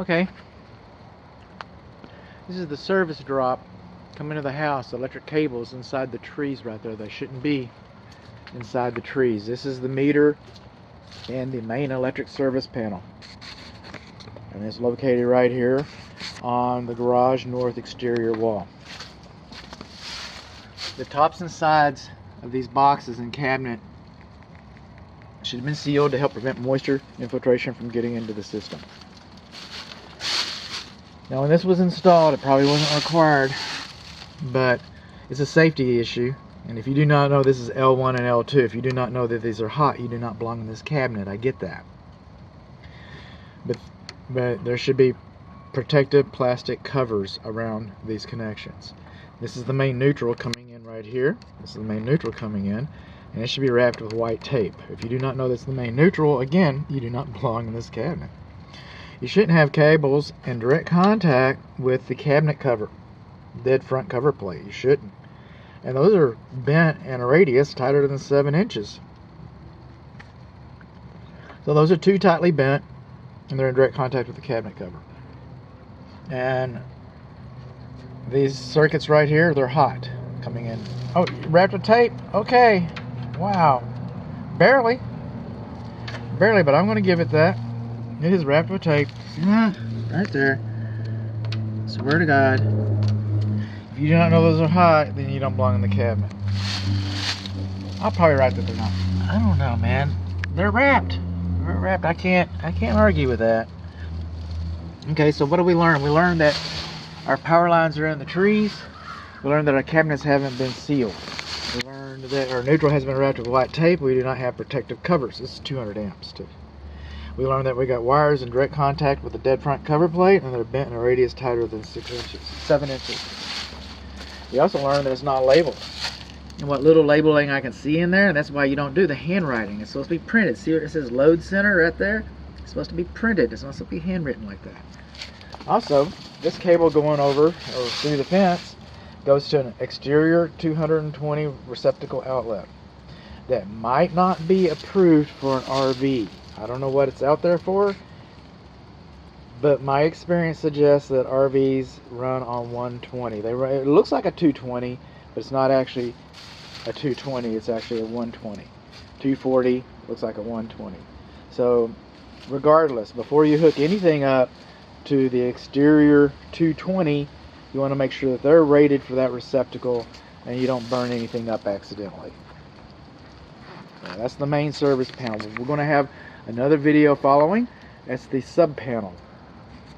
Okay, this is the service drop coming to the house. Electric cables inside the trees right there. They shouldn't be inside the trees. This is the meter and the main electric service panel, and it's located right here on the garage north exterior wall. The tops and sides of these boxes and cabinet should have been sealed to help prevent moisture infiltration from getting into the system. Now, when this was installed, it probably wasn't required, but it's a safety issue. And if you do not know, this is L1 and L2. If you do not know that these are hot, you do not belong in this cabinet. I get that. But there should be protective plastic covers around these connections. This is the main neutral coming in right here. This is the main neutral coming in, and it should be wrapped with white tape. If you do not know that's the main neutral, again, you do not belong in this cabinet. You shouldn't have cables in direct contact with the cabinet cover, dead front cover plate. You shouldn't. And those are bent in a radius tighter than 7 inches. So those are too tightly bent, and they're in direct contact with the cabinet cover. And these circuits right here, they're hot coming in. Oh, wrapped with tape? Okay. Wow. Barely, but I'm going to give it that. It is wrapped with tape. Right there. Swear to God. If you do not know those are hot, then you don't belong in the cabinet. I'll probably write that they're not. I don't know, man. They're wrapped. They're wrapped. I can't argue with that. Okay, so what did we learn? We learned that our power lines are in the trees. We learned that our cabinets haven't been sealed. We learned that our neutral has been wrapped with white tape. We do not have protective covers. This is 200 amps too. We learned that we got wires in direct contact with the dead front cover plate, and they're bent in a radius tighter than 7 inches. We also learned that it's not labeled. And what little labeling I can see in there, that's why you don't do the handwriting. It's supposed to be printed. See where it says load center right there? It's supposed to be printed. It's not supposed to be handwritten like that. Also, this cable going over or through the fence goes to an exterior 220 receptacle outlet that might not be approved for an RV. I don't know what it's out there for, but my experience suggests that RVs run on 120. It looks like a 220, but it's not actually a 220. It's actually a 120. 240 looks like a 120. So regardless, before you hook anything up to the exterior 220, you want to make sure that they're rated for that receptacle and you don't burn anything up accidentally. Now, that's the main service panel. We're going to have another video following. That's the sub panel.